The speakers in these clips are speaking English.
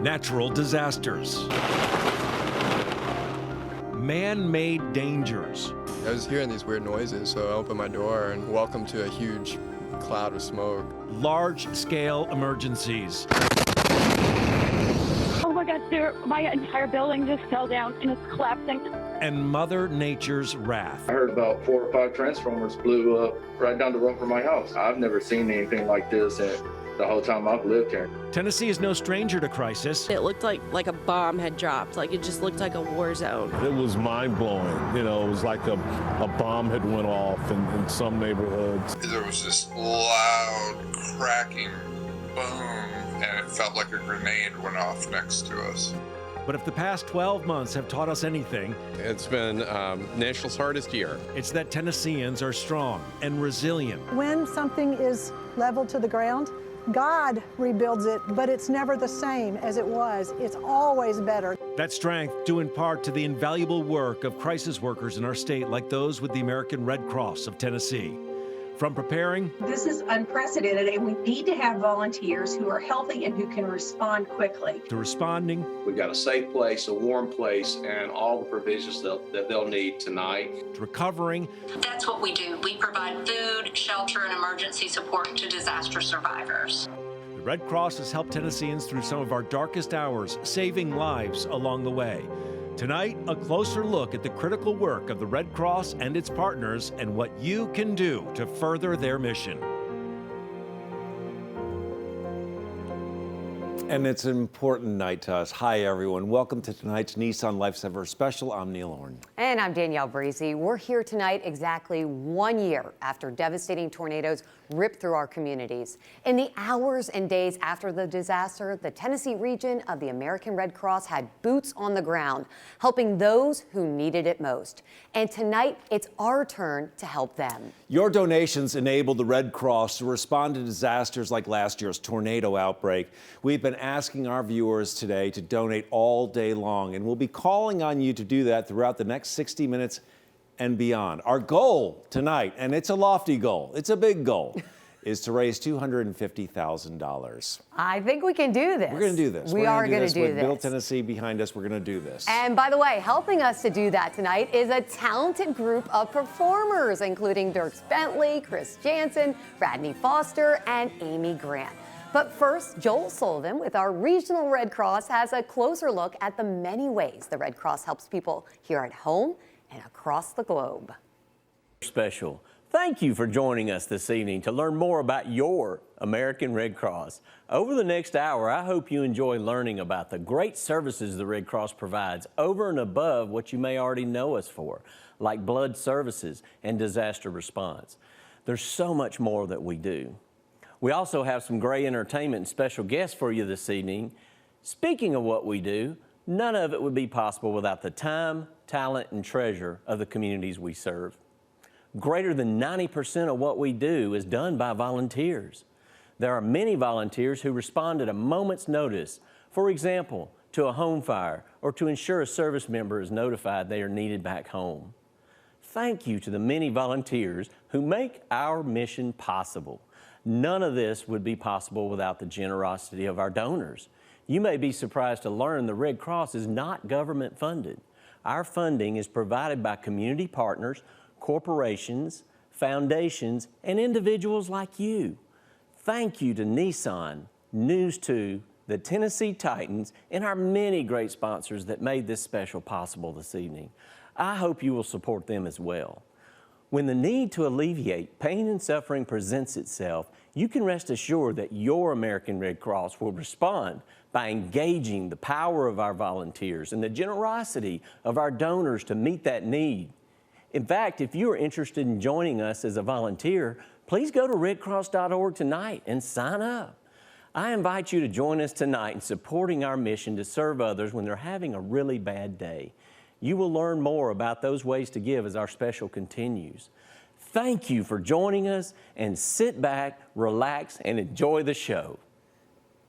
natural disasters, man-made dangers. I was hearing these weird noises, so I opened my door and welcome to a huge cloud of smoke. Large-scale emergencies. Oh my God, my entire building just fell down and it's collapsing. And Mother Nature's wrath. I heard about 4 or 5 transformers blew up right down the road from my house. I've never seen anything like this the whole time I've lived here. Tennessee is no stranger to crisis. It looked like a bomb had dropped. Like it just looked like a war zone. It was mind-blowing. You know, it was like a bomb had went off in some neighborhoods. There was this loud cracking boom, and it felt like a grenade went off next to us. But if the past 12 months have taught us anything, it's been Nashville's hardest year. It's that Tennesseans are strong and resilient. When something is leveled to the ground, God rebuilds it, but it's never the same as it was. It's always better. That strength due in part to the invaluable work of crisis workers in our state, like those with the American Red Cross of Tennessee. From preparing... This is unprecedented, and we need to have volunteers who are healthy and who can respond quickly. To responding... We've got a safe place, a warm place, and all the provisions that they'll need tonight. To recovering... That's what we do. We provide food, shelter, and emergency support to disaster survivors. The Red Cross has helped Tennesseans through some of our darkest hours, saving lives along the way. Tonight, a closer look at the critical work of the Red Cross and its partners and what you can do to further their mission. And it's an important night to us. Hi, everyone. Welcome to tonight's Nissan Lifesaver special. I'm Neil Orn. And I'm Danielle Breezy. We're here tonight exactly 1 year after devastating tornadoes ripped through our communities. In the hours and days after the disaster, the Tennessee region of the American Red Cross had boots on the ground, helping those who needed it most. And tonight, it's our turn to help them. Your donations enabled the Red Cross to respond to disasters like last year's tornado outbreak. We've been asking our viewers today to donate all day long, and we'll be calling on you to do that throughout the next 60 minutes and beyond. Our goal tonight, and it's a lofty goal, it's a big goal, is to raise $250,000. I think we can do this. We're going to do this. We are going to do With this. Middle Tennessee behind us, we're going to do this. And by the way, helping us to do that tonight is a talented group of performers, including Dierks Bentley, Chris Jansen, Radney Foster, and Amy Grant. But first, Joel Sullivan with our Regional Red Cross has a closer look at the many ways the Red Cross helps people here at home and across the globe. Special. Thank you for joining us this evening to learn more about your American Red Cross. Over the next hour, I hope you enjoy learning about the great services the Red Cross provides over and above what you may already know us for, like blood services and disaster response. There's so much more that we do. We also have some great entertainment and special guests for you this evening. Speaking of what we do, none of it would be possible without the time, talent, and treasure of the communities we serve. Greater than 90% of what we do is done by volunteers. There are many volunteers who respond at a moment's notice, for example, to a home fire or to ensure a service member is notified they are needed back home. Thank you to the many volunteers who make our mission possible. None of this would be possible without the generosity of our donors. You may be surprised to learn the Red Cross is not government funded. Our funding is provided by community partners, corporations, foundations, and individuals like you. Thank you to Nissan, News 2, the Tennessee Titans, and our many great sponsors that made this special possible this evening. I hope you will support them as well. When the need to alleviate pain and suffering presents itself, you can rest assured that your American Red Cross will respond by engaging the power of our volunteers and the generosity of our donors to meet that need. In fact, if you are interested in joining us as a volunteer, please go to redcross.org tonight and sign up. I invite you to join us tonight in supporting our mission to serve others when they're having a really bad day. You will learn more about those ways to give as our special continues. Thank you for joining us, and sit back, relax, and enjoy the show.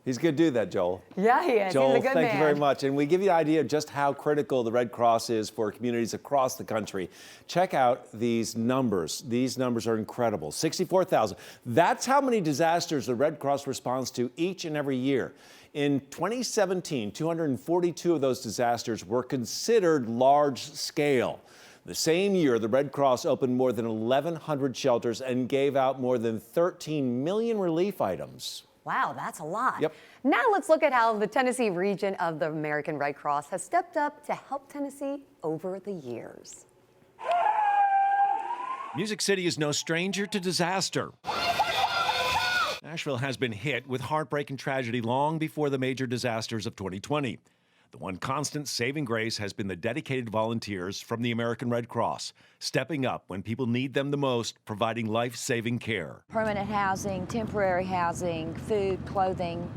He's a good dude, that Joel. Yeah, he is. Joel, He's a good thank man. you very much. And we give you an idea of just how critical the Red Cross is for communities across the country. Check out these numbers. These numbers are incredible. 64,000. That's how many disasters the Red Cross responds to each and every year. In 2017, 242 of those disasters were considered large scale. The same year, the Red Cross opened more than 1,100 shelters and gave out more than 13 million relief items. Wow, that's a lot. Yep. Now let's look at how the Tennessee region of the American Red Cross has stepped up to help Tennessee over the years. Music City is no stranger to disaster. Nashville has been hit with heartbreak and tragedy long before the major disasters of 2020. The one constant saving grace has been the dedicated volunteers from the American Red Cross, stepping up when people need them the most, providing life-saving care. Permanent housing, temporary housing, food, clothing,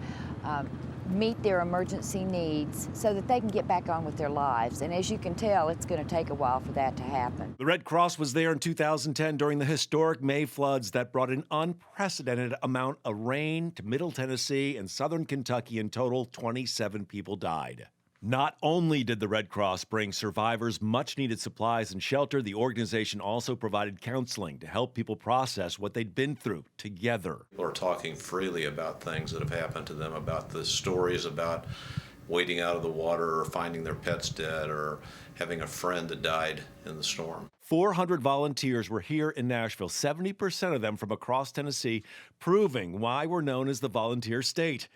meet their emergency needs so that they can get back on with their lives. And as you can tell, it's going to take a while for that to happen. The Red Cross was there in 2010 during the historic May floods that brought an unprecedented amount of rain to Middle Tennessee and southern Kentucky. In total, 27 people died. Not only did the Red Cross bring survivors much-needed supplies and shelter, the organization also provided counseling to help people process what they'd been through together. People are talking freely about things that have happened to them, about the stories about wading out of the water or finding their pets dead or having a friend that died in the storm. 400 volunteers were here in Nashville, 70% of them from across Tennessee, proving why we're known as the volunteer state.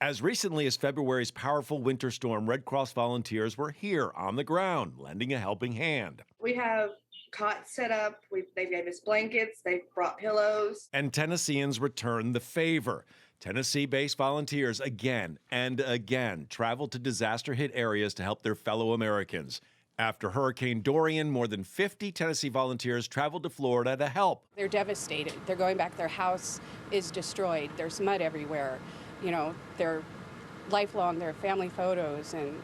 As recently as February's powerful winter storm, Red Cross volunteers were here on the ground, lending a helping hand. We have cots set up. They gave us blankets. They brought pillows. And Tennesseans returned the favor. Tennessee-based volunteers again and again traveled to disaster-hit areas to help their fellow Americans. After Hurricane Dorian, more than 50 Tennessee volunteers traveled to Florida to help. They're devastated. They're going back. Their house is destroyed. There's mud everywhere. You know, their lifelong, their family photos and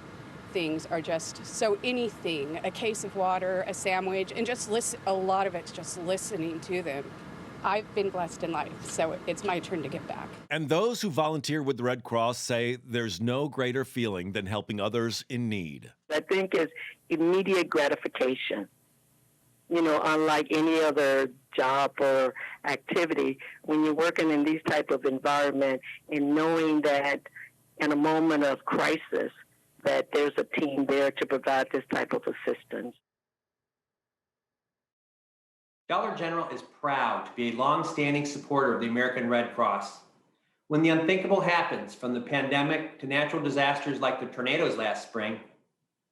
things are just, so anything, a case of water, a sandwich, and just a lot of it's just listening to them. I've been blessed in life, so it's my turn to give back. And those who volunteer with the Red Cross say there's no greater feeling than helping others in need. I think it's immediate gratification. You know, unlike any other job or activity, when you're working in these type of environment and knowing that in a moment of crisis, that there's a team there to provide this type of assistance. Dollar General is proud to be a long-standing supporter of the American Red Cross. When the unthinkable happens, from the pandemic to natural disasters like the tornadoes last spring,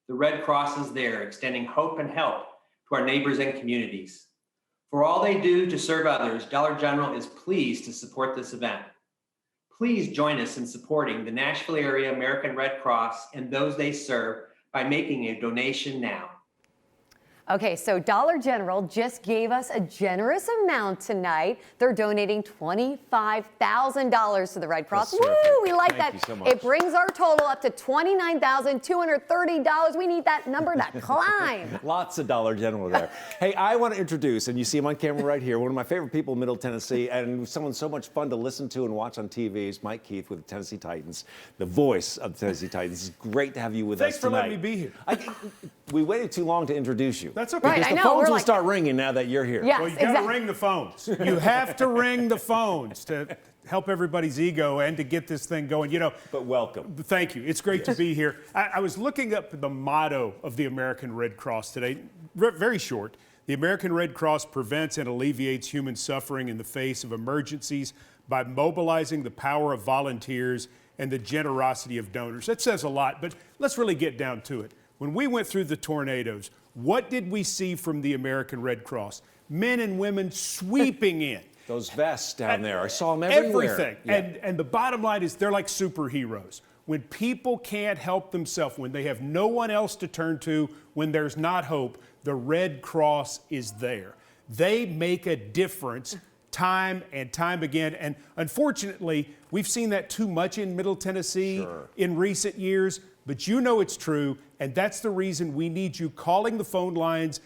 the Red Cross is there, extending hope and help to our neighbors and communities. For all they do to serve others, Dollar General is pleased to support this event. Please join us in supporting the Nashville area American Red Cross and those they serve by making a donation now. Okay, so Dollar General just gave us a generous amount tonight. They're donating $25,000 to the Red Cross. Woo, we like that. Thank you so much. It brings our total up to $29,230. We need that number to climb. Lots of Dollar General there. Hey, I want to introduce, and you see him on camera right here, one of my favorite people in Middle Tennessee, and someone so much fun to listen to and watch on TV is Mike Keith with the Tennessee Titans, the voice of the Tennessee Titans. It's great to have you with us tonight. Thanks for letting me be here. We waited too long to introduce you. That's okay. Right, because I the know, phones we're will like- start ringing now that you're here. Yes, Well, you got to exactly. ring the phones. You have to ring the phones to help everybody's ego and to get this thing going. You know. But welcome. Thank you. It's great to be here. I was looking up the motto of the American Red Cross today. Very short. The American Red Cross prevents and alleviates human suffering in the face of emergencies by mobilizing the power of volunteers and the generosity of donors. That says a lot, but let's really get down to it. When we went through the tornadoes, what did we see from the American Red Cross? Men and women sweeping in. Those vests down there, I saw them everywhere. Everything. Yeah. And the bottom line is they're like superheroes. When people can't help themselves, when they have no one else to turn to, when there's not hope, the Red Cross is there. They make a difference time and time again. And unfortunately, we've seen that too much in Middle Tennessee in recent years. But you know it's true, and that's the reason we need you calling the phone lines,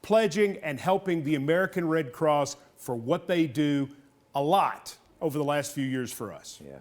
pledging and helping the American Red Cross for what they do a lot over the last few years for us. Yeah.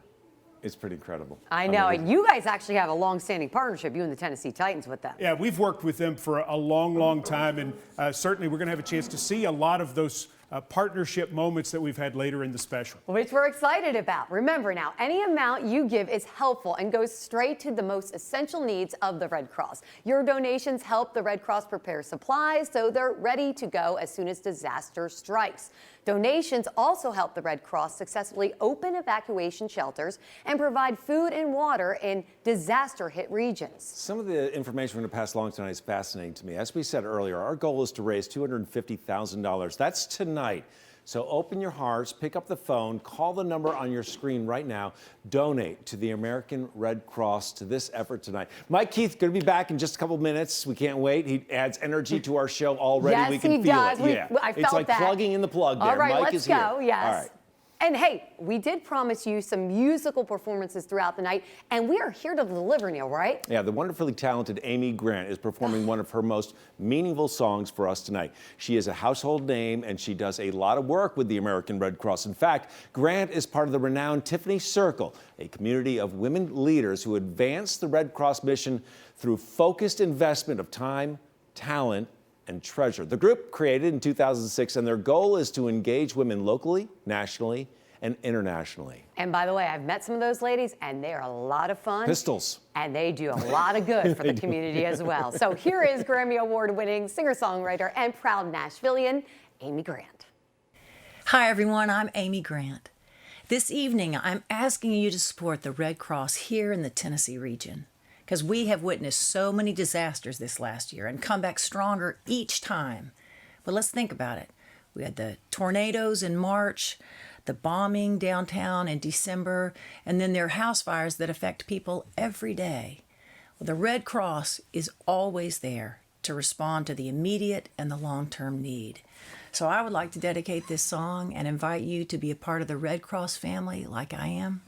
It's pretty incredible. I know, and you guys actually have a long-standing partnership, you and the Tennessee Titans, with them. Yeah, we've worked with them for a long, long time, and certainly we're going to have a chance to see a lot of those partnership moments that we've had later in the special. Which we're excited about. Remember now, any amount you give is helpful and goes straight to the most essential needs of the Red Cross. Your donations help the Red Cross prepare supplies so they're ready to go as soon as disaster strikes. Donations also help the Red Cross successfully open evacuation shelters and provide food and water in disaster-hit regions. Some of the information we're going to pass along tonight is fascinating to me. As we said earlier, our goal is to raise $250,000. That's tonight. So open your hearts, pick up the phone, call the number on your screen right now, donate to the American Red Cross to this effort tonight. Mike Keith going to be back in just a couple of minutes. We can't wait. He adds energy to our show already. Yes, we can he feel does. it. Yeah. I felt it's like that. plugging in the plug there. All right, Mike let's is here. go. Yes. All right. And hey, we did promise you some musical performances throughout the night, and we are here to deliver, Neil, right? Yeah, the wonderfully talented Amy Grant is performing one of her most meaningful songs for us tonight. She is a household name, and she does a lot of work with the American Red Cross. In fact, Grant is part of the renowned Tiffany Circle, a community of women leaders who advance the Red Cross mission through focused investment of time, talent, and treasure. The group created in 2006, and their goal is to engage women locally, nationally, and internationally. And by the way, I've met some of those ladies, and they are a lot of fun. Pistols. And they do a lot of good for the community as well. So here is Grammy Award-winning singer-songwriter and proud Nashvilleian, Amy Grant. Hi, everyone. I'm Amy Grant. This evening, I'm asking you to support the Red Cross here in the Tennessee region, because we have witnessed so many disasters this last year and come back stronger each time. But let's think about it. We had the tornadoes in March, the bombing downtown in December, and then there are house fires that affect people every day. Well, the Red Cross is always there to respond to the immediate and the long-term need. So I would like to dedicate this song and invite you to be a part of the Red Cross family like I am.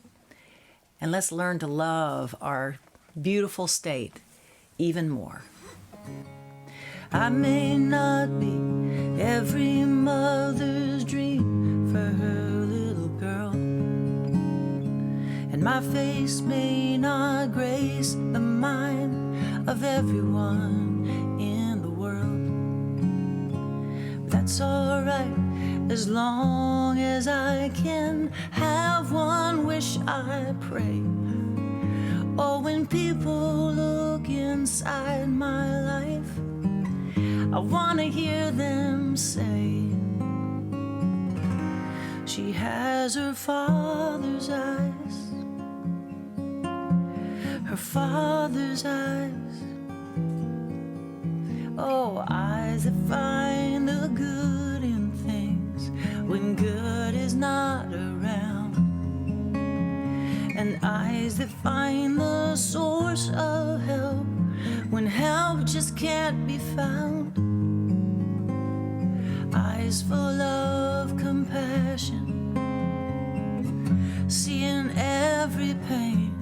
And let's learn to love our beautiful state even more. I may not be every mother's dream for her little girl, and my face may not grace the mind of everyone in the world. But that's all right, as long as I can have one wish I pray. Oh, when people look inside my life, I want to hear them say, she has her father's eyes, her father's eyes. Oh, eyes that find the good in things when good is not around, and eyes that find the source of help when help just can't be found. Eyes full of compassion, seeing every pain,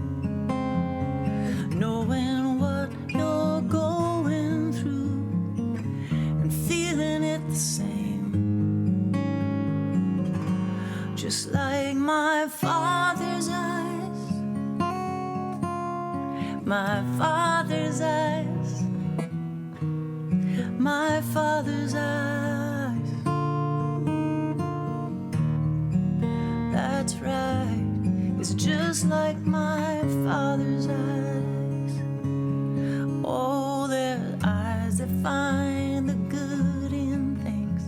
knowing what you're going through and feeling it the same. Just like my father's eyes, my father's eyes, my father's eyes. That's right, it's just like my father's eyes. Oh, they're eyes that find the good in things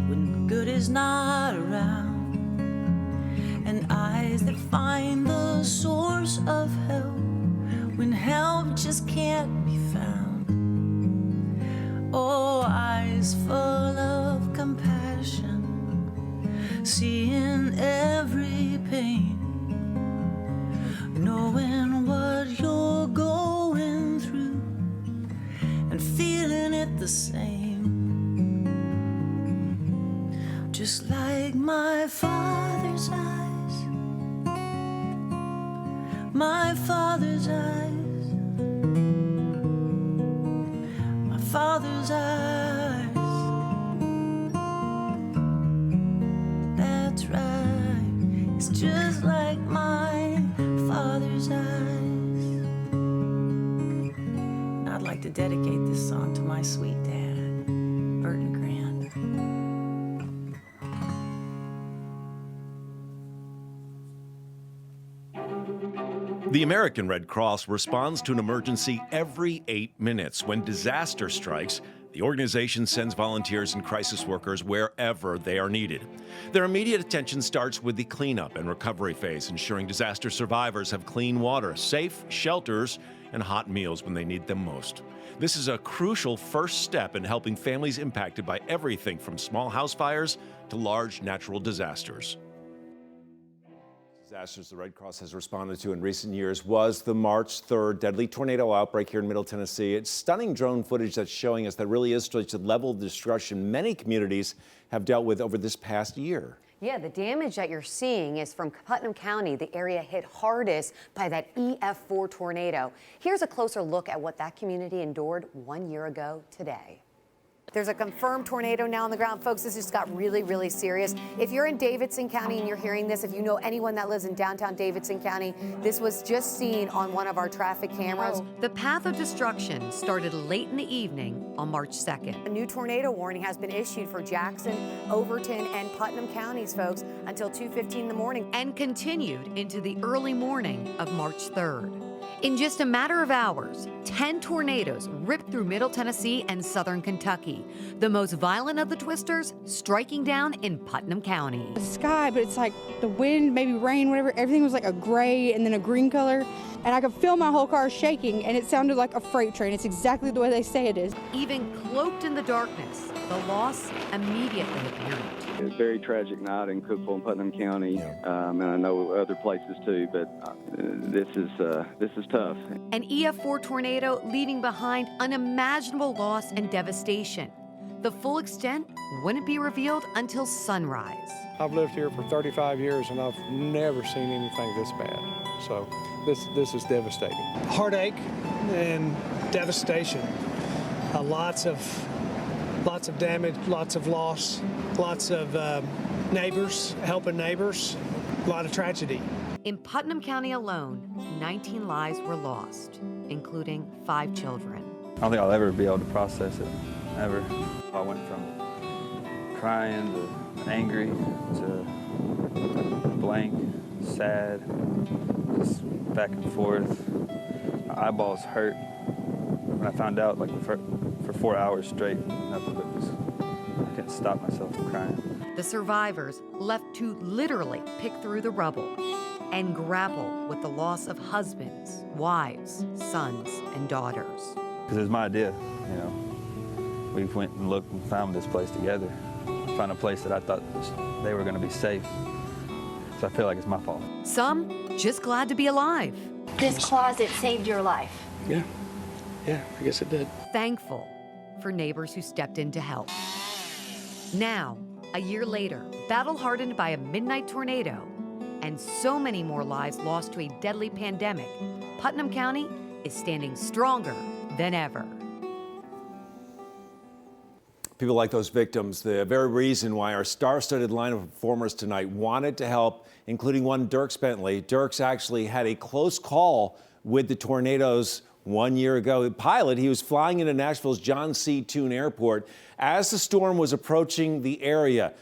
when good is not around, and eyes that find the source of help when help just can't be found. Oh, eyes full of compassion, seeing every pain, knowing what you're going through and feeling it the same. Just like my father's eyes, my father's eyes, my father's eyes. That's right, it's just like my father's eyes. And I'd like to dedicate this song to my sweet dad, Burton Grant. The American Red Cross responds to an emergency every 8 minutes. When disaster strikes, the organization sends volunteers and crisis workers wherever they are needed. Their immediate attention starts with the cleanup and recovery phase, ensuring disaster survivors have clean water, safe shelters, and hot meals when they need them most. This is a crucial first step in helping families impacted by everything from small house fires to large natural disasters. Disasters the Red Cross has responded to in recent years was the March 3rd deadly tornado outbreak here in Middle Tennessee. It's stunning drone footage that's showing us that really is such a level of destruction many communities have dealt with over this past year. Yeah, the damage that you're seeing is from Putnam County, the area hit hardest by that EF4 tornado. Here's a closer look at what that community endured 1 year ago today. There's a confirmed tornado now on the ground. Folks, this just got really, really serious. If you're in Davidson County and you're hearing this, if you know anyone that lives in downtown Davidson County, this was just seen on one of our traffic cameras. The path of destruction started late in the evening on March 2nd. A new tornado warning has been issued for Jackson, Overton, and Putnam counties, folks, until 2:15 in the morning. And continued into the early morning of March 3rd. In just a matter of hours, 10 tornadoes ripped through Middle Tennessee and southern Kentucky. The most violent of the twisters striking down in Putnam County. The sky, but it's like the wind, maybe rain, whatever, everything was like a gray and then a green color. And I could feel my whole car shaking, and it sounded like a freight train. It's exactly the way they say it is. Even cloaked in the darkness, the loss immediately apparent. It was a very tragic night in Cookeville and Putnam County, and I know other places too, but this is tough. An EF4 tornado leaving behind unimaginable loss and devastation. The full extent wouldn't be revealed until sunrise. I've lived here for 35 years and I've never seen anything this bad. So this is devastating. Heartache and devastation. Lots of damage, lots of loss, lots of neighbors helping neighbors, a lot of tragedy. In Putnam County alone, 19 lives were lost, including 5 children. I don't think I'll ever be able to process it, ever. I went from crying to angry to blank, sad, just back and forth. My eyeballs hurt. When I found out, like for 4 hours straight, nothing but I couldn't stop myself from crying. The survivors left to literally pick through the rubble and grapple with the loss of husbands, wives, sons, and daughters. Because it was my idea, you know. We went and looked and found this place together. Found a place that I thought they were going to be safe. So I feel like it's my fault. Some just glad to be alive. This closet saved your life. Yeah, I guess it did. Thankful for neighbors who stepped in to help. Now, a year later, battle-hardened by a midnight tornado, and so many more lives lost to a deadly pandemic, Putnam County is standing stronger than ever. People like those victims, the very reason why our star-studded line of performers tonight wanted to help, including one Dierks Bentley. Dierks actually had a close call with the tornadoes 1 year ago. The pilot, he was flying into Nashville's John C. Toone Airport as the storm was approaching the area.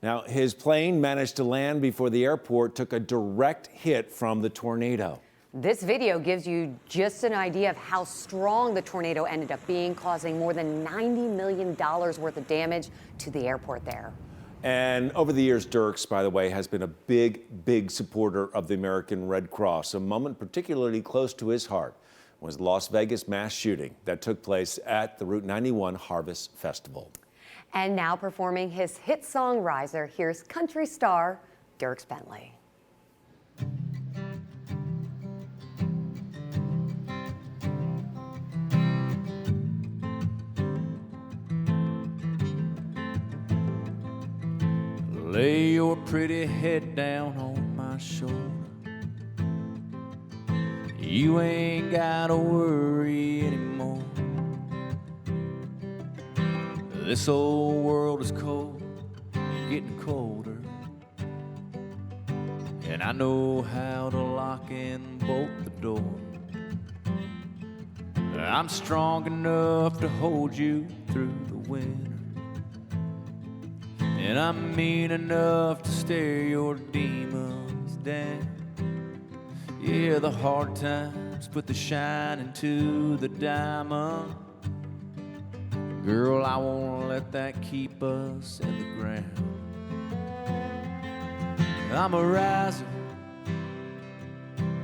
Now, his plane managed to land before the airport took a direct hit from the tornado. This video gives you just an idea of how strong the tornado ended up being, causing more than $90 million worth of damage to the airport there. And over the years, Dierks, by the way, has been a big supporter of the American Red Cross. A moment particularly close to his heart was the Las Vegas mass shooting that took place at the Route 91 Harvest Festival. And now performing his hit song Riser, here's country star Dierks Bentley. Lay your pretty head down on my shoulder. You ain't gotta worry anymore. This old world is cold, getting colder. and I know how to lock and bolt the door. I'm strong enough to hold you through the winter, and I'm mean enough to stare your demons down. Yeah, the hard times put the shine into the diamond. Girl, I won't let that keep us in the ground. I'm a riser,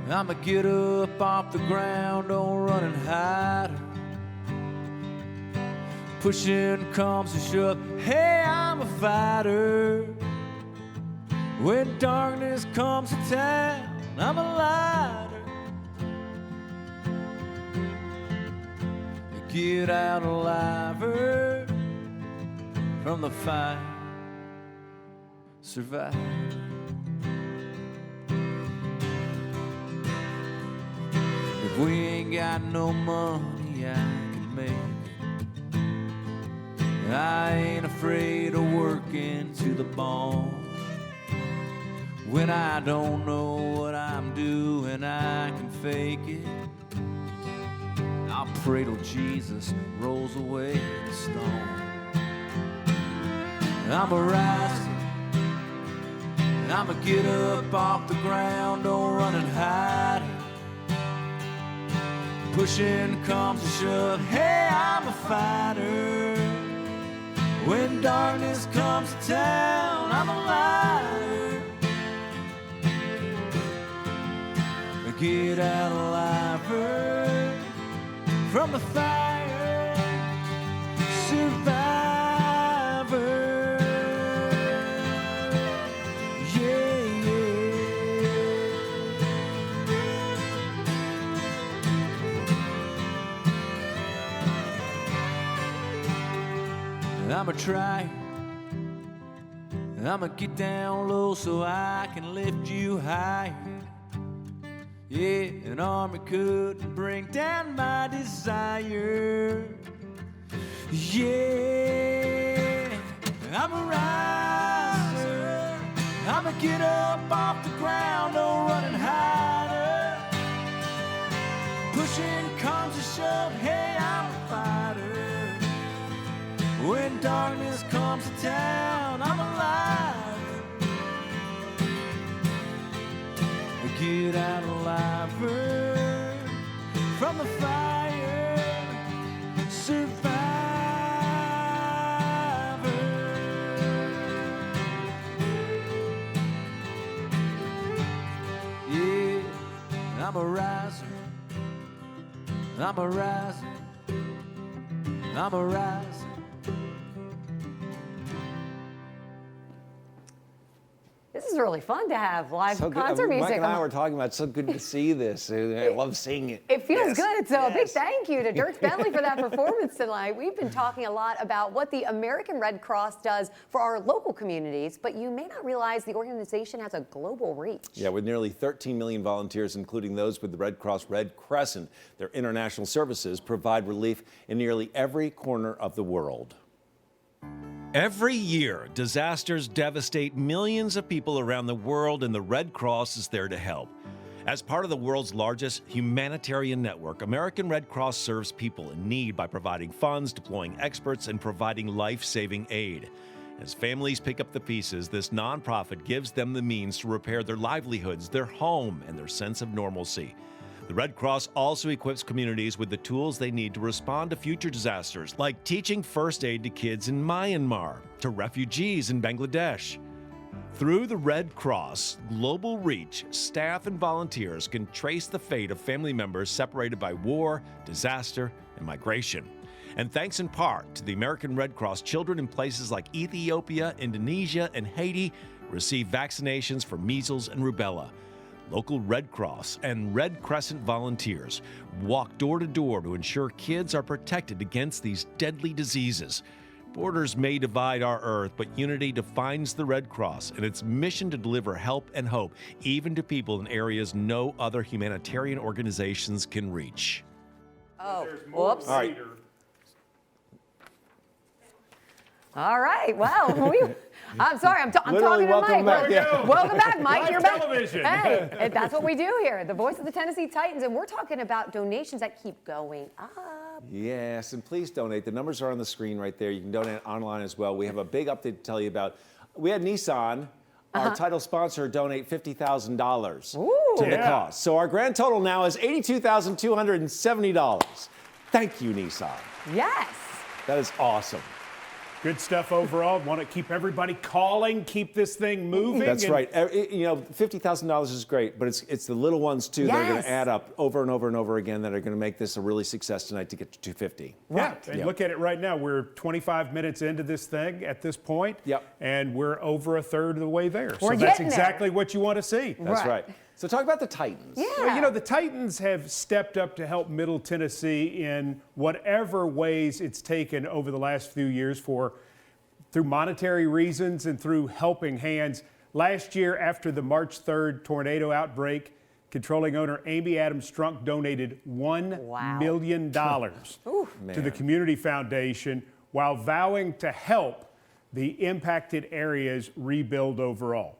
I'm a get up off the ground, don't run and hide. Pushing comes to shove, hey, I'm a fighter. When darkness comes to town, I'm a lighter. Get out alive from the fire, survive. If we ain't got no money I can make, I ain't afraid of working to the bone. When I don't know what I'm doing, I can fake it. I'll pray till Jesus rolls away the stone. I'm a riser, I'm a get up off the ground, don't run and hide. Pushing comes to shove, hey, I'm a fighter. When darkness comes to town, I'm a liar. Get out alive from the fire, survivor. Yeah, yeah. I'ma try, I'ma get down low so I can lift you higher. Yeah, an army couldn't bring down my desire. Yeah, I'm a riser, I'm a get up off the ground, don't run and hide. Pushing comes to shove, hey, I'm a fighter. When darkness comes to town, I'm a liar. Get out alive from the fire, survivor. Yeah, I'm a riser, I'm a riser, I'm a riser. This is really fun to have live So good. concert music. Mike and I were talking about, it's so good to see this. I love seeing it. It feels good. So a big Yes. thank you to Dirk Bentley for that performance tonight. We've been talking a lot about what the American Red Cross does for our local communities, but you may not realize the organization has a global reach. Yeah, with nearly 13 million volunteers, including those with the Red Cross Red Crescent, their international services provide relief in nearly every corner of the world. Every year, disasters devastate millions of people around the world, and the Red Cross is there to help. As part of the world's largest humanitarian network, American Red Cross serves people in need by providing funds, deploying experts, and providing life-saving aid. As families pick up the pieces, this nonprofit gives them the means to repair their livelihoods, their home, and their sense of normalcy. The Red Cross also equips communities with the tools they need to respond to future disasters, like teaching first aid to kids in Myanmar, to refugees in Bangladesh. Through the Red Cross Global Reach, staff and volunteers can trace the fate of family members separated by war, disaster, and migration. And thanks in part to the American Red Cross, children in places like Ethiopia, Indonesia, and Haiti receive vaccinations for measles and rubella. Local Red Cross and Red Crescent volunteers walk door to door to ensure kids are protected against these deadly diseases. Borders may divide our earth, but unity defines the Red Cross and its mission to deliver help and hope, even to people in areas no other humanitarian organizations can reach. Oh, whoops. All right. All right. Well, I'm sorry. I'm talking Literally, to welcome Mike. back. Yeah. Welcome back, Mike. Live You're back. television. Hey, that's what we do here. The voice of the Tennessee Titans, and we're talking about donations that keep going up. Yes, and please donate. The numbers are on the screen right there. You can donate online as well. We have a big update to tell you about. We had Nissan, our title sponsor, donate $50,000 to the cause. So our grand total now is $82,270. Thank you, Nissan. Yes. That is awesome. Good stuff overall. Want to keep everybody calling, keep this thing moving. That's right. You know, $50,000 is great, but it's the little ones too that are going to add up over and over and over again that are going to make this a really success tonight to get to 250. Yeah, and look at it right now. We're 25 minutes into this thing at this point, and we're over a third of the way there. So that's exactly what you want to see. That's right. So talk about the Titans. Yeah. Well, you know, the Titans have stepped up to help Middle Tennessee in whatever ways it's taken over the last few years through monetary reasons and through helping hands. Last year, after the March 3rd tornado outbreak, controlling owner Amy Adams Strunk donated $1 million to the community foundation while vowing to help the impacted areas rebuild overall.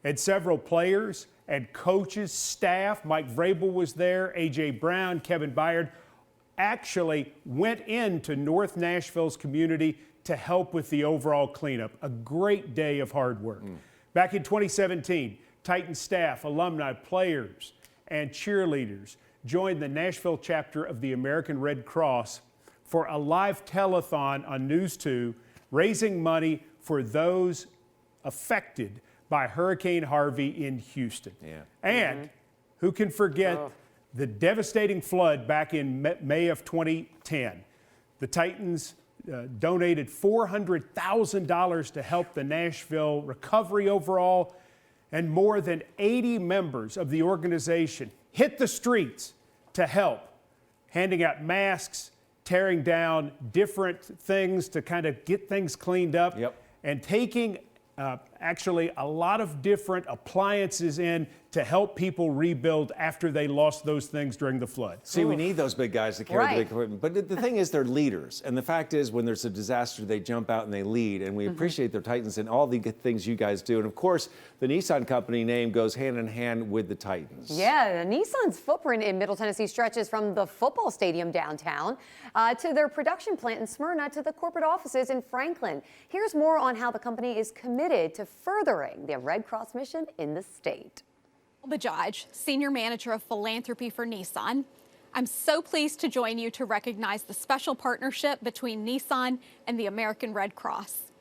And several players and coaches, staff, Mike Vrabel was there, A.J. Brown, Kevin Byard, actually went into North Nashville's community to help with the overall cleanup. A great day of hard work. Back in 2017, Titan staff, alumni, players, and cheerleaders joined the Nashville chapter of the American Red Cross for a live telethon on News 2, raising money for those affected by Hurricane Harvey in Houston. And who can forget the devastating flood back in May of 2010? The Titans donated $400,000 to help the Nashville recovery overall, and more than 80 members of the organization hit the streets to help, handing out masks, tearing down different things to kind of get things cleaned up, and taking actually a lot of different appliances in to help people rebuild after they lost those things during the flood. See, we need those big guys to carry the big equipment. But the thing is, they're leaders. And the fact is, when there's a disaster, they jump out and they lead. And we appreciate their Titans and all the good things you guys do. And of course, the Nissan company name goes hand in hand with the Titans. Yeah, Nissan's footprint in Middle Tennessee stretches from the football stadium downtown to their production plant in Smyrna to the corporate offices in Franklin. Here's more on how the company is committed to furthering the Red Cross mission in the state. Bajaj, Senior Manager of Philanthropy for Nissan. I'm so pleased to join you to recognize the special partnership between Nissan and the American Red Cross.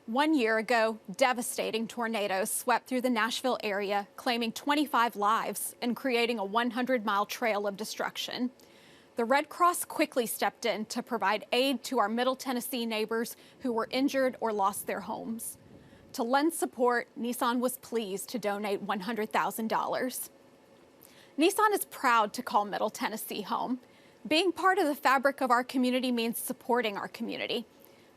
1 year ago, devastating tornadoes swept through the Nashville area, claiming 25 lives and creating a 100-mile trail of destruction. The Red Cross quickly stepped in to provide aid to our Middle Tennessee neighbors who were injured or lost their homes. To lend support, Nissan was pleased to donate $100,000. Nissan is proud to call Middle Tennessee home. Being part of the fabric of our community means supporting our community.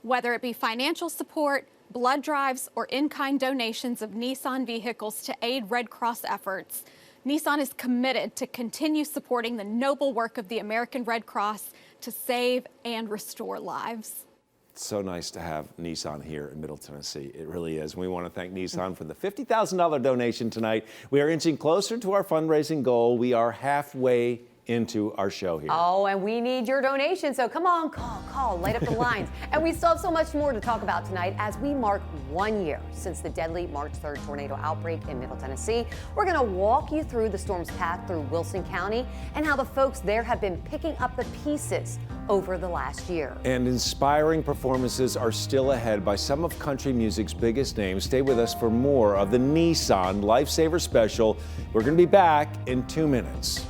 Whether it be financial support, blood drives, or in-kind donations of Nissan vehicles to aid Red Cross efforts, Nissan is committed to continue supporting the noble work of the American Red Cross to save and restore lives. It's so nice to have Nissan here in Middle Tennessee. It really is. We want to thank Nissan for the $50,000 donation tonight. We are inching closer to our fundraising goal. We are halfway into our show here. Oh, and we need your donation. So come on, call, light up the lines. And we still have so much more to talk about tonight as we mark 1 year since the deadly March 3rd tornado outbreak in Middle Tennessee. We're going to walk you through the storm's path through Wilson County and how the folks there have been picking up the pieces over the last year. And inspiring performances are still ahead by some of country music's biggest names. Stay with us for more of the Nissan Lifesaver special. We're going to be back in 2 minutes.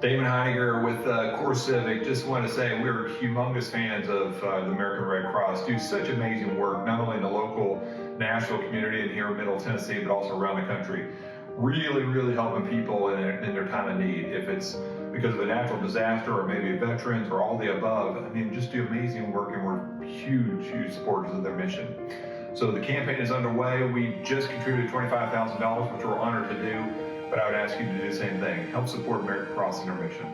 Damon Heiniger with Core Civic. Just want to say we're humongous fans of the American Red Cross. Do such amazing work, not only in the local Nashville community and here in Middle Tennessee, but also around the country. Really helping people in their time of need. If it's because of a natural disaster or maybe veterans or all the above, I mean, just do amazing work, and we're huge supporters of their mission. So the campaign is underway. We just contributed $25,000, which we're honored to do. but I would ask you to do the same thing. Help support American Cross and our mission.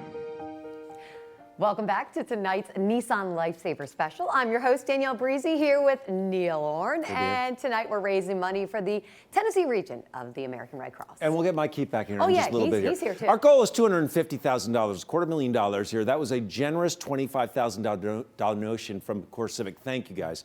Welcome back to tonight's Nissan Lifesaver special. I'm your host, Danielle Breezy, here with Neil Orn. And tonight we're raising money for the Tennessee region of the American Red Cross. And we'll get Mike Keith back in here Oh, in yeah, just a little bit here. he's here too. Our goal is $250,000, $250,000 here. That was a generous $25,000 donation from CoreCivic. Thank you, guys.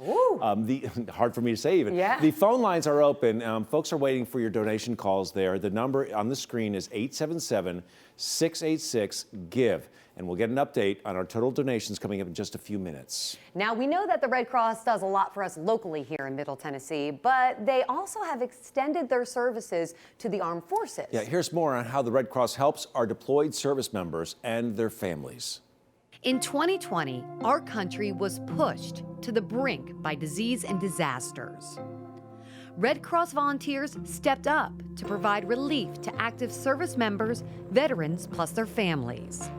Hard for me to say even. Yeah. The phone lines are open. Folks are waiting for your donation calls there. The number on the screen is 877-686-GIVE. And we'll get an update on our total donations coming up in just a few minutes. Now, we know that the Red Cross does a lot for us locally here in Middle Tennessee, but they also have extended their services to the armed forces. Yeah, here's more on how the Red Cross helps our deployed service members and their families. In 2020, our country was pushed to the brink by disease and disasters. Red Cross volunteers stepped up to provide relief to active service members, veterans, plus their families.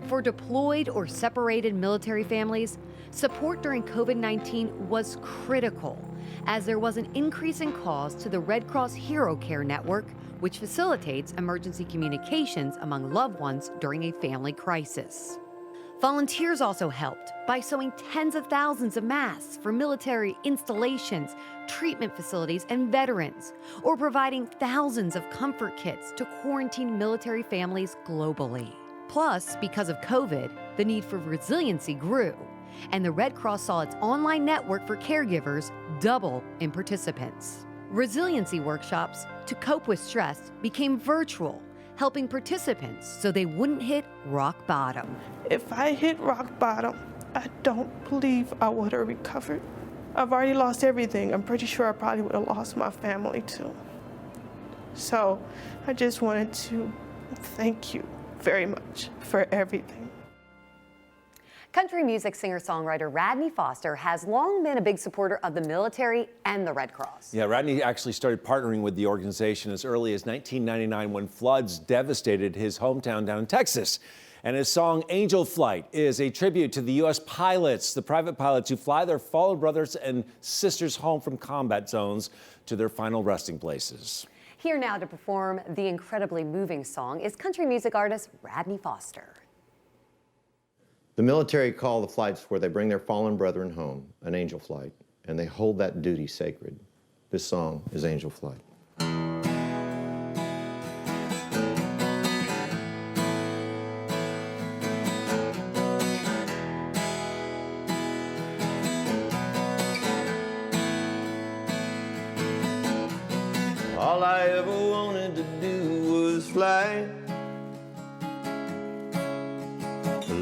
For deployed or separated military families, support during COVID-19 was critical, as there was an increase in calls to the Red Cross Hero Care Network, which facilitates emergency communications among loved ones during a family crisis. Volunteers also helped by sewing tens of thousands of masks for military installations, treatment facilities, and veterans, or providing thousands of comfort kits to quarantined military families globally. Plus, because of COVID, the need for resiliency grew, and the Red Cross saw its online network for caregivers double in participants. Resiliency workshops to cope with stress became virtual, helping participants so they wouldn't hit rock bottom. If I hit rock bottom, I don't believe I would have recovered. I've already lost everything. I'm pretty sure I probably would have lost my family too. So I just wanted to thank you very much for everything. Country music singer-songwriter Radney Foster has long been a big supporter of the military and the Red Cross. Yeah, Radney actually started partnering with the organization as early as 1999 when floods devastated his hometown down in Texas. And his song Angel Flight is a tribute to the U.S. pilots, the private pilots who fly their fallen brothers and sisters home from combat zones to their final resting places. Here now to perform the incredibly moving song is country music artist Radney Foster. The military call the flights where they bring their fallen brethren home an angel flight, and they hold that duty sacred. This song is Angel Flight. All I ever wanted to do was fly,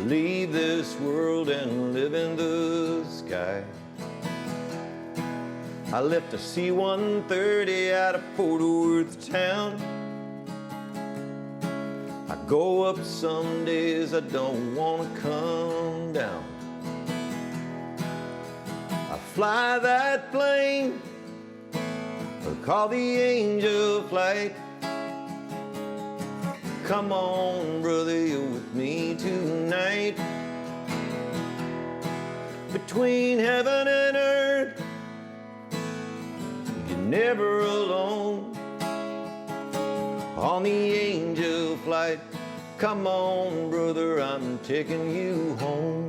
leave this world and live in the sky. I left a C-130 out of Fort Worth town. I go up some days, I don't want to come down. I fly that plane, call the angel flight. Come on, brother, you're with me tonight. Between heaven and earth, you're never alone. On the angel flight, come on, brother, I'm taking you home.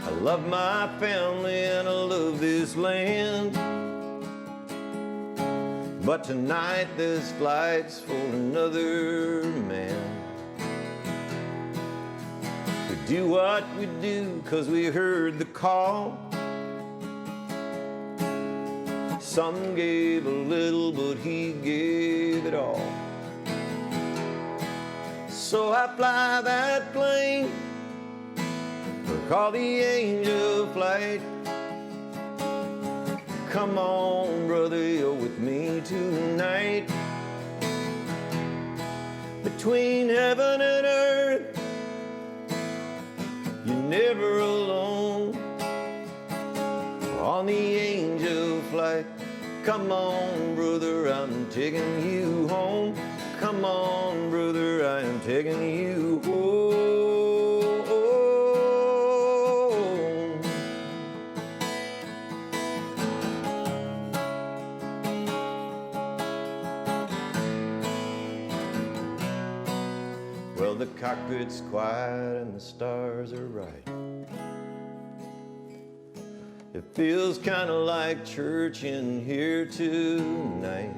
I love my family and I love this land, but tonight this flight's for another man. We do what we do 'cause we heard the call. Some gave a little, but he gave it all. So I fly that plane, call the angel flight. Come on, brother, you're with me tonight. Between heaven and earth, you're never alone. On the angel flight, come on, brother, I'm taking you home. Come on, brother, I am taking you home. Well, the cockpit's quiet and the stars are right. It feels kind of like church in here tonight.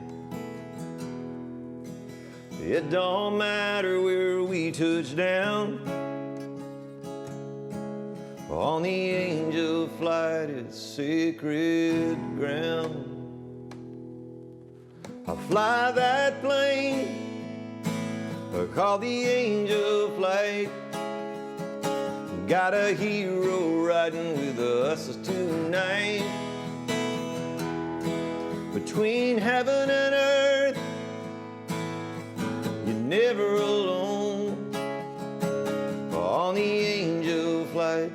It don't matter where we touch down. On the angel flight, it's sacred ground. I'll fly that plane called the angel flight. Got a hero riding with us tonight. Between heaven and earth, you're never alone. On the angel flight,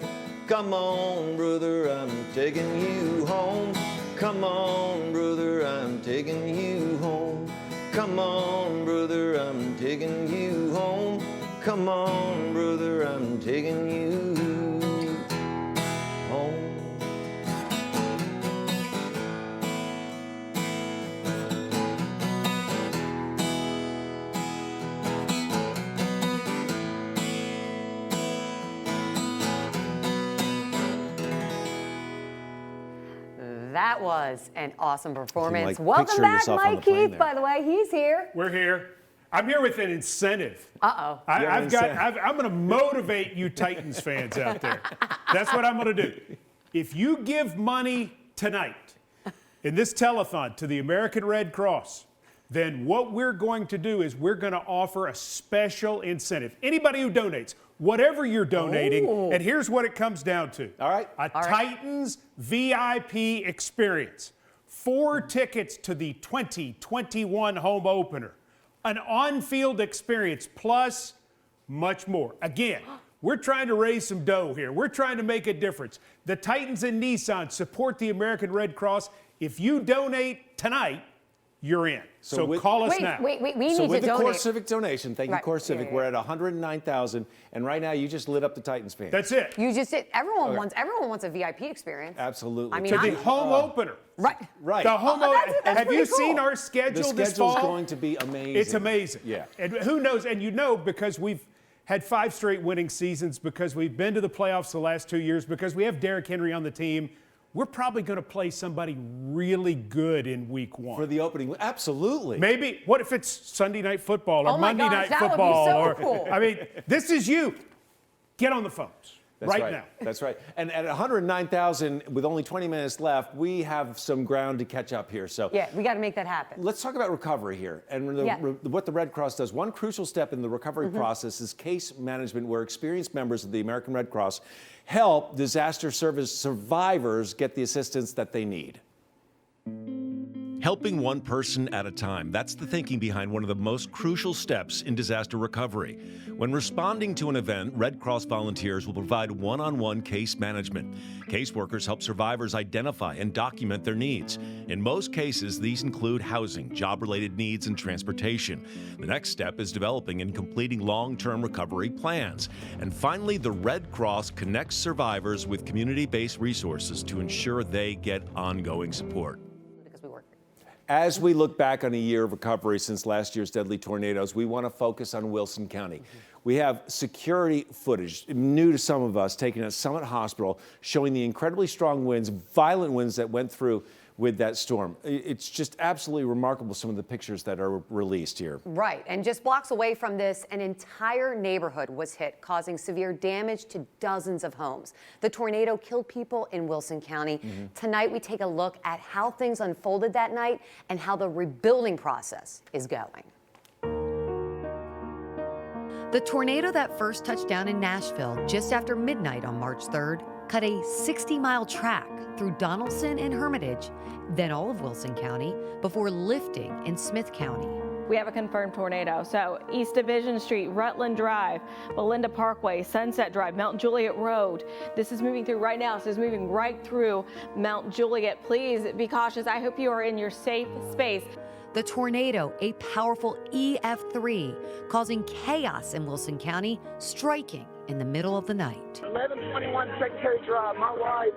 come on, brother, I'm taking you home. Come on, brother, I'm taking you home. Come on, brother, I'm taking you home. Come on, brother, I'm taking you home. That was an awesome performance. like, Welcome picture back, yourself on Mike the plane Keith, there. by the way. He's here. We're here. I'm here with an incentive. Uh-oh. I'm going to motivate you Titans fans out there. That's what I'm going to do. If you give money tonight in this telethon to the American Red Cross, then what we're going to do is we're going to offer a special incentive. Anybody who donates, whatever you're donating, and here's what it comes down to. All right. Titans VIP experience. 4 tickets to the 2021 home opener. An on-field experience, plus much more. Again, we're trying to raise some dough here. We're trying to make a difference. The Titans and Nissan support the American Red Cross. If you donate tonight, you're in. So call us now. We need to donate. So with the Core Civic donation, thank you, Right. Core Civic, we're at 109,000, and right now you just lit up the Titans fans. That's it. You just did. Everyone wants a VIP experience. Absolutely. I mean, To the home opener. Right. Right. The home that's Have you pretty cool. seen our schedule this fall? The schedule's going to be amazing. It's amazing. Yeah. And who knows? And you know, because we've had 5 straight winning seasons, because we've been to the playoffs the last 2 years, because we have Derrick Henry on the team, we're probably going to play somebody really good in week 1. For the opening, absolutely. Maybe, what if it's Sunday Night Football or Oh my Monday gosh, Night that would be Football? so cool. I mean, this is you. Get on the phones right now. That's right. And at 109,000, with only 20 minutes left, we have some ground to catch up here. So Yeah, we got to make that happen. let's talk about recovery here and what the Red Cross does. One crucial step in the recovery process is case management, where experienced members of the American Red Cross help disaster service survivors get the assistance that they need. Helping one person at a time. That's the thinking behind one of the most crucial steps in disaster recovery. When responding to an event, Red Cross volunteers will provide one-on-one case management. Caseworkers help survivors identify and document their needs. In most cases, these include housing, job-related needs, and transportation. The next step is developing and completing long-term recovery plans. And finally, the Red Cross connects survivors with community-based resources to ensure they get ongoing support. As we look back on a year of recovery since last year's deadly tornadoes, we want to focus on Wilson County. We have security footage, new to some of us, taken at Summit Hospital, showing the incredibly strong winds, violent winds that went through with that storm. It's just absolutely remarkable, some of the pictures that are released here. Right, and just blocks away from this, an entire neighborhood was hit, causing severe damage to dozens of homes. The tornado killed people in Wilson County. Tonight, we take a look at how things unfolded that night and how the rebuilding process is going. The tornado that first touched down in Nashville just after midnight on March 3rd cut a 60-mile track through Donaldson and Hermitage, then all of Wilson County, before lifting in Smith County. We have a confirmed tornado. So East Division Street, Rutland Drive, Belinda Parkway, Sunset Drive, Mount Juliet Road. This is moving through right now. So it's moving right through Mount Juliet. Please be cautious. I hope you are in your safe space. The tornado, a powerful EF3, causing chaos in Wilson County, striking in the middle of the night. 1121 Secretary Drive. My wife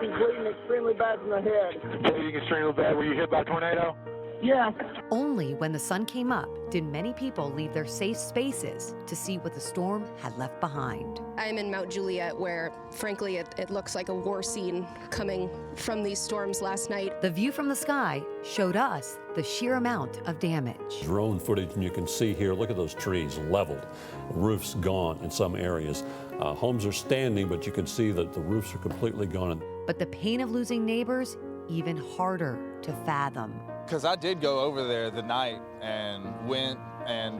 is bleeding extremely bad from the head. Bleeding extremely bad. Were you hit by a tornado? Yes. Only when the sun came up did many people leave their safe spaces to see what the storm had left behind. I'm in Mount Juliet, where, frankly, it looks like a war scene coming from these storms last night. The view from the sky showed us the sheer amount of damage. Drone footage, and you can see here, look at those trees leveled, roofs gone in some areas. Homes are standing, but you can see that the roofs are completely gone. But the pain of losing neighbors, even harder to fathom. Because I did go over there the night and went and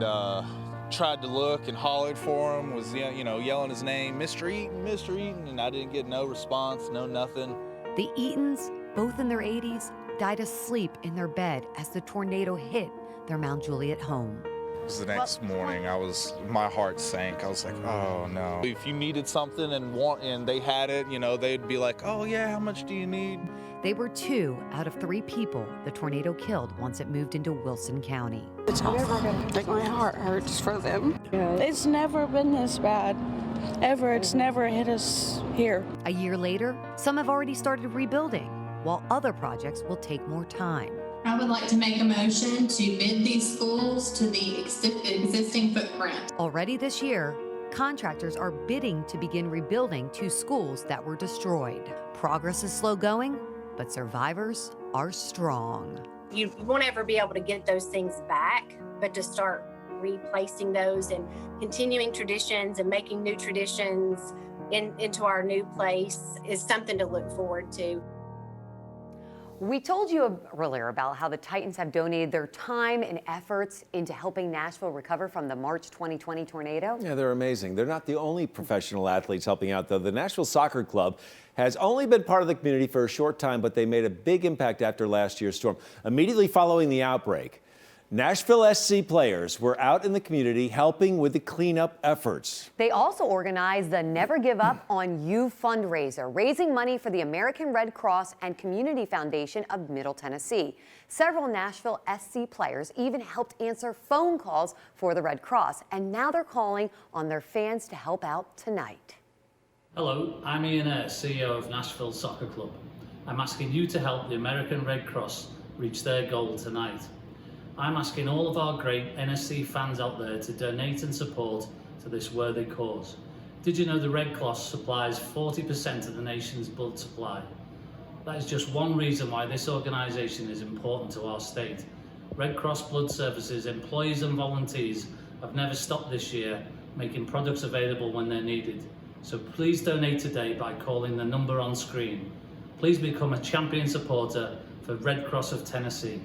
tried to look and hollered for him, was yelling his name, Mr. Eaton, and I didn't get no response, no nothing. The Eatons, both in their 80s, died asleep in their bed as the tornado hit their Mount Juliet home. It was the next morning, my heart sank. I was like, oh no. If you needed something and they had it, they'd be like, oh yeah, how much do you need? They were 2 out of 3 people the tornado killed once it moved into Wilson County. It's awful. Like, my heart hurts for them. It's never been this bad, ever. It's never hit us here. A year later, some have already started rebuilding, while other projects will take more time. I would like to make a motion to bid these schools to the existing footprint. Already this year, contractors are bidding to begin rebuilding 2 schools that were destroyed. Progress is slow going, but survivors are strong. You won't ever be able to get those things back, but to start replacing those and continuing traditions and making new traditions into our new place is something to look forward to. We told you earlier about how the Titans have donated their time and efforts into helping Nashville recover from the March 2020 tornado. Yeah, they're amazing. They're not the only professional athletes helping out, though. The Nashville Soccer Club has only been part of the community for a short time, but they made a big impact after last year's storm. Immediately following the outbreak, Nashville SC players were out in the community helping with the cleanup efforts. They also organized the Never Give Up on You fundraiser, raising money for the American Red Cross and Community Foundation of Middle Tennessee. Several Nashville SC players even helped answer phone calls for the Red Cross, and now they're calling on their fans to help out tonight. Hello, I'm Ian Eyre, CEO of Nashville Soccer Club. I'm asking you to help the American Red Cross reach their goal tonight. I'm asking all of our great NSC fans out there to donate and support to this worthy cause. Did you know the Red Cross supplies 40% of the nation's blood supply? That is just one reason why this organisation is important to our state. Red Cross Blood Services employees and volunteers have never stopped this year, making products available when they're needed. So please donate today by calling the number on screen. Please become a champion supporter for Red Cross of Tennessee.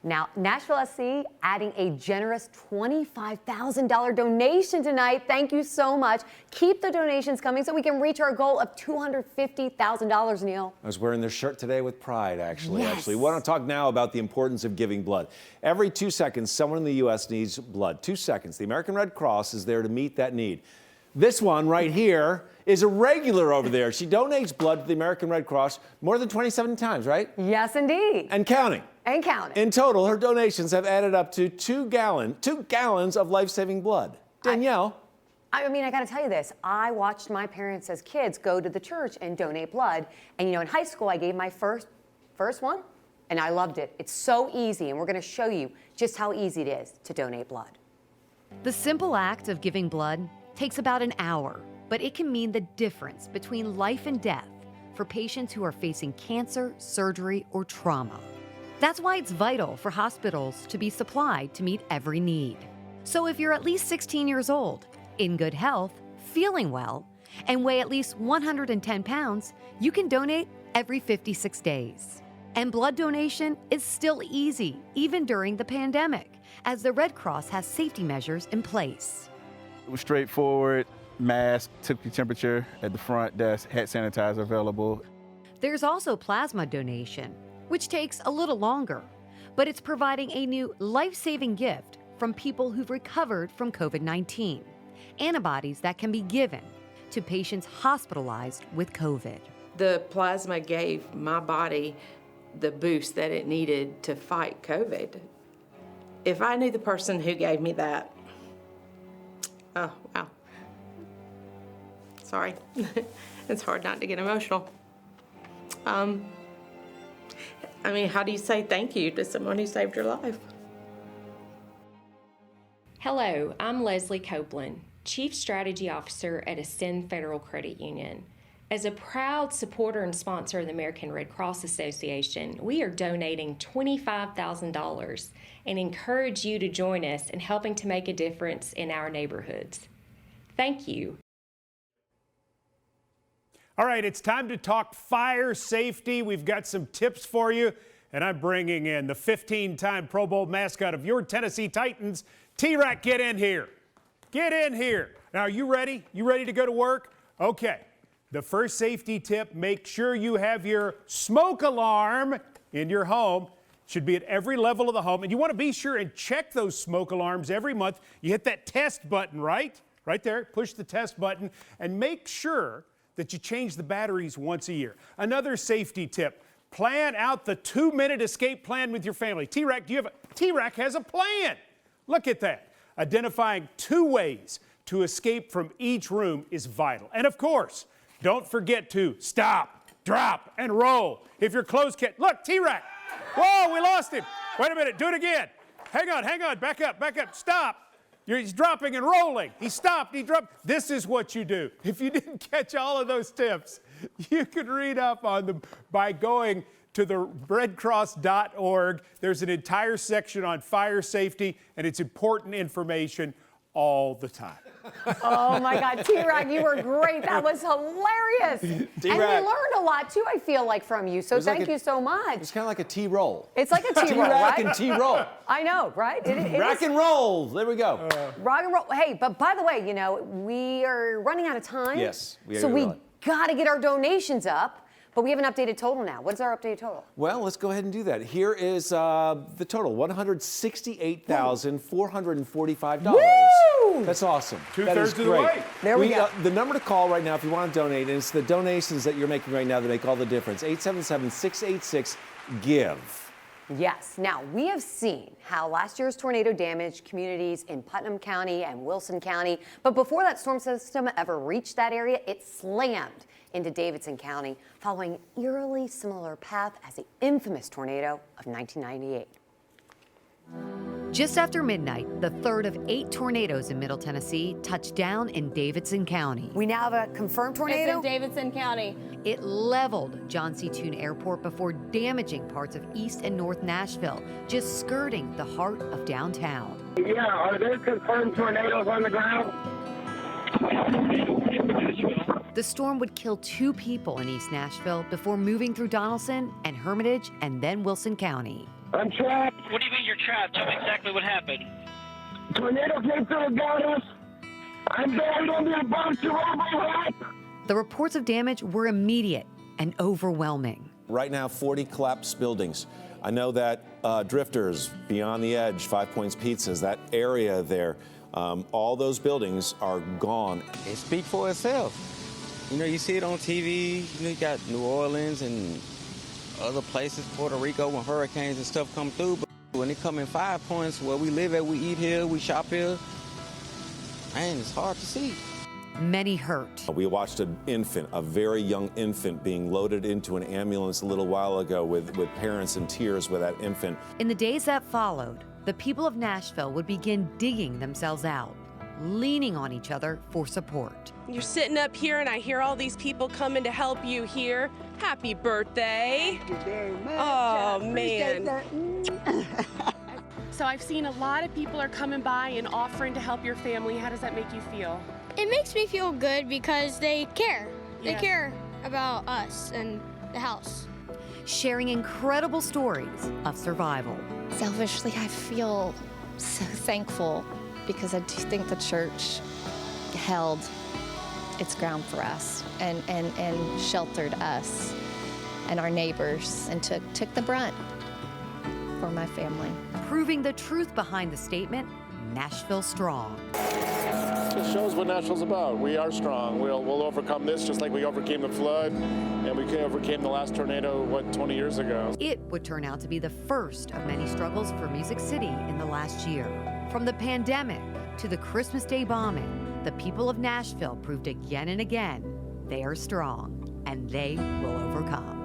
Now, Nashville SC adding a generous $25,000 donation tonight. Thank you so much. Keep the donations coming so we can reach our goal of $250,000, Neil. I was wearing this shirt today with pride, actually. Yes. We want to talk now about the importance of giving blood. Every 2 seconds, someone in the U.S. needs blood. 2 seconds. The American Red Cross is there to meet that need. This one right here is a regular over there. She donates blood to the American Red Cross more than 27 times, right? Yes, indeed. And counting. And counting. In total, her donations have added up to 2 gallons of life-saving blood. Danielle. I mean, I got to tell you this. I watched my parents as kids go to the church and donate blood. And, in high school, I gave my first one, and I loved it. It's so easy, and we're going to show you just how easy it is to donate blood. The simple act of giving blood takes about an hour, but it can mean the difference between life and death for patients who are facing cancer, surgery, or trauma. That's why it's vital for hospitals to be supplied to meet every need. So if you're at least 16 years old, in good health, feeling well, and weigh at least 110 pounds, you can donate every 56 days. And blood donation is still easy, even during the pandemic, as the Red Cross has safety measures in place. It was straightforward, mask, took your temperature at the front desk, hand sanitizer available. There's also plasma donation, which takes a little longer, but it's providing a new life-saving gift from people who've recovered from COVID-19, antibodies that can be given to patients hospitalized with COVID. The plasma gave my body the boost that it needed to fight COVID. If I knew the person who gave me that, oh, wow. Sorry. It's hard not to get emotional. I mean, how do you say thank you to someone who saved your life? Hello, I'm Leslie Copeland, Chief Strategy Officer at Ascend Federal Credit Union. As a proud supporter and sponsor of the American Red Cross Association, we are donating $25,000 and encourage you to join us in helping to make a difference in our neighborhoods. Thank you. All right, it's time to talk fire safety. We've got some tips for you, and I'm bringing in the 15-time Pro Bowl mascot of your Tennessee Titans, T-Rack. Get in here. Get in here. Now, are you ready? You ready to go to work? Okay. The first safety tip, make sure you have your smoke alarm in your home. It should be at every level of the home. And you want to be sure and check those smoke alarms every month. You hit that test button, right? Right there. Push the test button and make sure that you change the batteries once a year. Another safety tip, plan out the 2-minute escape plan with your family. T-Rack, T-Rack has a plan. Look at that. Identifying 2 ways to escape from each room is vital. And of course, don't forget to stop, drop, and roll. If your clothes can't, look, T-Rack. Whoa, we lost him. Wait a minute, do it again. Hang on, back up, stop. He's dropping and rolling. He stopped, he dropped. This is what you do. If you didn't catch all of those tips, you can read up on them by going to the redcross.org. There's an entire section on fire safety, and it's important information all the time. Oh my God, T-Rack, you were great. That was hilarious. And we learned a lot too, I feel like, from you. So thank you so much. It's kind of like a T-roll. It's like a T-roll, T-Rack right? and T-roll. I know, right? Rock and roll. There we go. Rock and roll. Hey, but by the way, you know, we are running out of time. Yes, we are. So we got to get our donations up. But we have an updated total now. What's our updated total? Well, let's go ahead and do that. Here is the total, $168,445. Woo! That's awesome. Two-thirds of the way. There we go. The number to call right now if you want to donate, and it's the donations that you're making right now that make all the difference, 877-686-GIVE. Yes. Now, we have seen how last year's tornado damaged communities in Putnam County and Wilson County. But before that storm system ever reached that area, it slammed into Davidson County, following eerily similar path as the infamous tornado of 1998. Just after midnight, the third of 8 tornadoes in Middle Tennessee touched down in Davidson County. We now have a confirmed tornado? It's in Davidson County. It leveled John C. Toon Airport before damaging parts of East and North Nashville, just skirting the heart of downtown. Yeah, are there confirmed tornadoes on the ground? The storm would kill 2 people in East Nashville before moving through Donaldson and Hermitage and then Wilson County. I'm trapped. What do you mean you're trapped? Tell me exactly what happened. Tornado came through and got us. I'm buried under a bunch of overlap. The reports of damage were immediate and overwhelming. Right now, 40 collapsed buildings. I know that Drifters, Beyond the Edge, 5 Points Pizzas, that area there, all those buildings are gone. It speaks for itself. You know, you see it on TV. You know, you got New Orleans and other places, Puerto Rico, when hurricanes and stuff come through. But when they come in 5 Points, where we live at, we eat here, we shop here, man, it's hard to see. Many hurt. We watched an infant, a very young infant, being loaded into an ambulance a little while ago with parents in tears with that infant. In the days that followed, the people of Nashville would begin digging themselves out, leaning on each other for support. You're sitting up here and I hear all these people coming to help you here. Happy birthday. Thank you very much. Oh, man. So I've seen a lot of people are coming by and offering to help your family. How does that make you feel? It makes me feel good because they care. They Yeah. care about us and the house. Sharing incredible stories of survival. Selfishly, I feel so thankful because I do think the church held its ground for us and sheltered us and our neighbors and took the brunt for my family. Proving the truth behind the statement, Nashville Strong. It shows what Nashville's about. We are strong. We'll overcome this just like we overcame the flood and we overcame the last tornado, 20 years ago. It would turn out to be the first of many struggles for Music City in the last year. From the pandemic to the Christmas Day bombing, the people of Nashville proved again and again they are strong and they will overcome.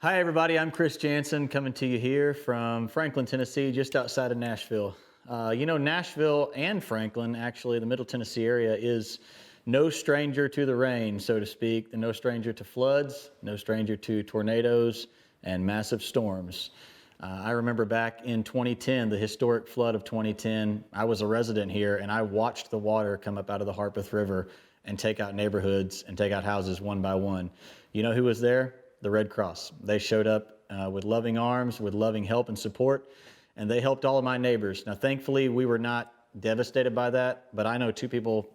Hi, everybody. I'm Chris Jansen coming to you here from Franklin, Tennessee, just outside of Nashville. Nashville and Franklin, actually, the Middle Tennessee area, is no stranger to the rain, so to speak, and no stranger to floods, no stranger to tornadoes and massive storms. I remember back in 2010, the historic flood of 2010, I was a resident here and I watched the water come up out of the Harpeth River and take out neighborhoods and take out houses one by one. You know who was there? The Red Cross. They showed up with loving arms, with loving help and support, and they helped all of my neighbors. Now, thankfully, we were not devastated by that, but I know two people,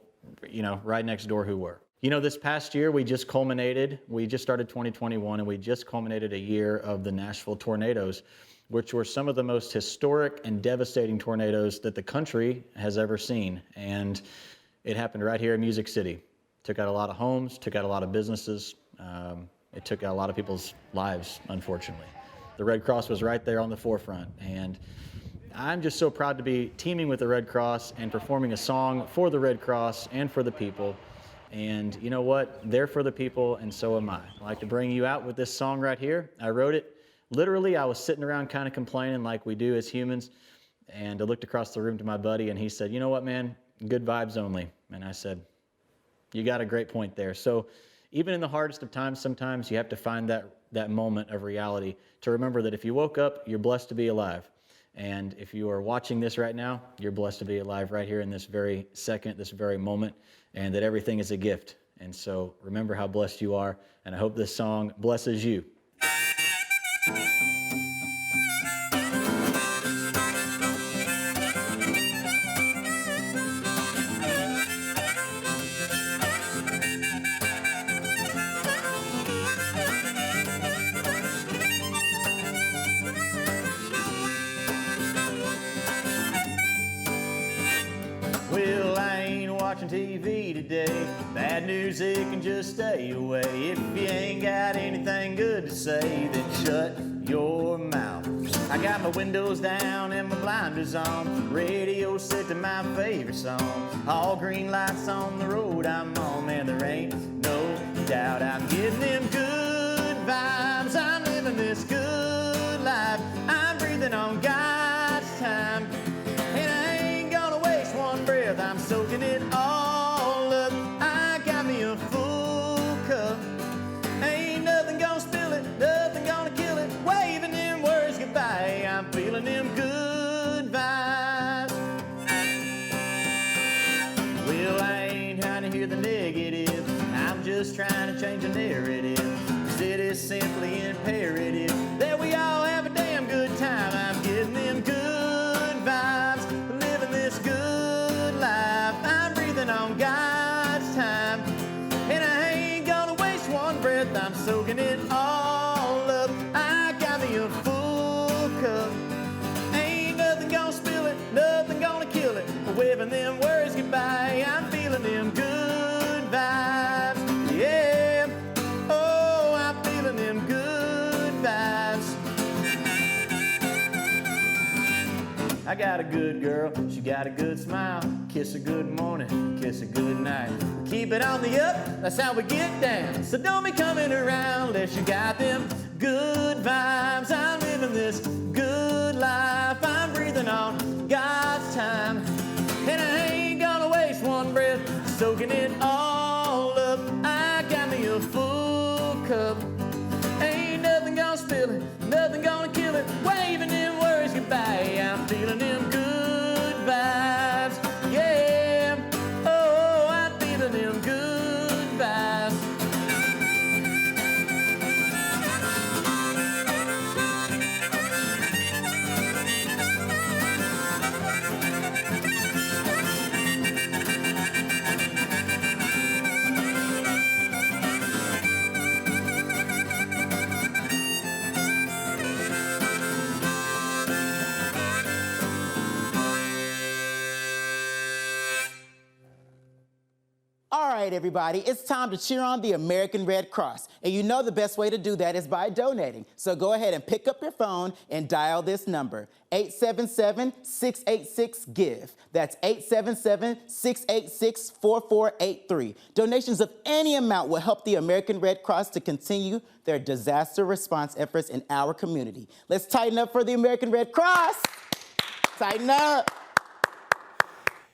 right next door who were. This past year, we just started 2021, and we just culminated a year of the Nashville tornadoes, which were some of the most historic and devastating tornadoes that the country has ever seen. And it happened right here in Music City. Took out a lot of homes, took out a lot of businesses. It took out a lot of people's lives, unfortunately. The Red Cross was right there on the forefront. And I'm just so proud to be teaming with the Red Cross and performing a song for the Red Cross and for the people. And you know what? They're for the people, and so am I. I'd like to bring you out with this song right here. I wrote it. Literally, I was sitting around kind of complaining like we do as humans. And I looked across the room to my buddy, and he said, "You know what, man? Good vibes only." And I said, "You got a great point there." So even in the hardest of times, sometimes you have to find that moment of reality to remember that if you woke up, you're blessed to be alive. And if you are watching this right now, you're blessed to be alive right here in this very second, this very moment, and that everything is a gift. And so remember how blessed you are, and I hope this song blesses you. Well, I ain't watching TV today. Bad news, it can just stay away. If you ain't got anything good to say, then shut your mouth. I got my windows down and my blinders on. Radio set to my favorite song. All green lights on the road I'm on. Man, there ain't no doubt I'm getting them good vibes. I'm living this good life. I'm breathing on God's time. I'm soaking it all up. I got me a full cup. Ain't nothing gonna spill it, nothing gonna kill it. Waving them words goodbye. I'm feeling them good vibes. Well, I ain't trying to hear the negative. I'm just trying to change the narrative. 'Cause it is simply imperative that we all have a damn good time. I'm getting them good vibes, living this good life. I'm breathing on God's time, and I ain't gonna waste one breath. I'm soaking it all up. I got me a full cup. Ain't nothing gonna spill it, nothing gonna kill it. Waving them words goodbye. I'm feeling them good vibes. Yeah, oh, I'm feeling them good vibes. I got a good girl, she got a good smile. Kiss her good morning, kiss her good night. Keep it on the up, that's how we get down. So don't be coming around unless you got them good vibes. I'm living this good life. I'm breathing on God's time, and I ain't gonna waste one breath. Soaking it all up. I got me a full cup. Ain't nothing gonna spill it, nothing gonna kill it. Waving them words goodbye. I'm feeling them good vibes. Yeah, oh, I'm feeling them good vibes. right, everybody, it's time to cheer on the American Red Cross. And you know the best way to do that is by donating. So go ahead and pick up your phone and dial this number, 877-686-GIVE. That's 877-686-4483. Donations of any amount will help the American Red Cross to continue their disaster response efforts in our community. Let's tighten up for the American Red Cross. Tighten up.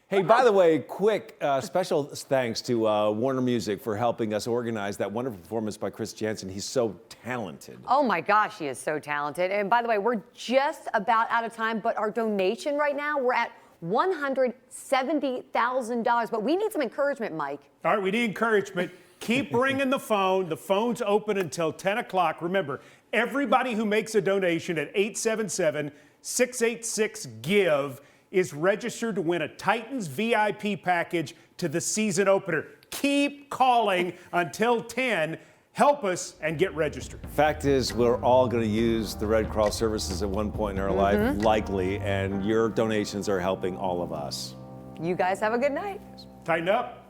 Hey, by the way, quick special thanks to Warner Music for helping us organize that wonderful performance by Chris Jansen. He's so talented. Oh my gosh, he is so talented. And by the way, we're just about out of time, but our donation right now, we're at $170,000. But we need some encouragement, Mike. All right, we need encouragement. Keep ringing the phone. The phone's open until 10 o'clock. Remember, everybody who makes a donation at 877-686-GIVE is registered to win a Titans VIP package to the season opener. Keep calling until 10. Help us and get registered. Fact is, we're all going to use the Red Cross services at one point in our life, likely, and your donations are helping all of us. You guys have a good night. Tighten up.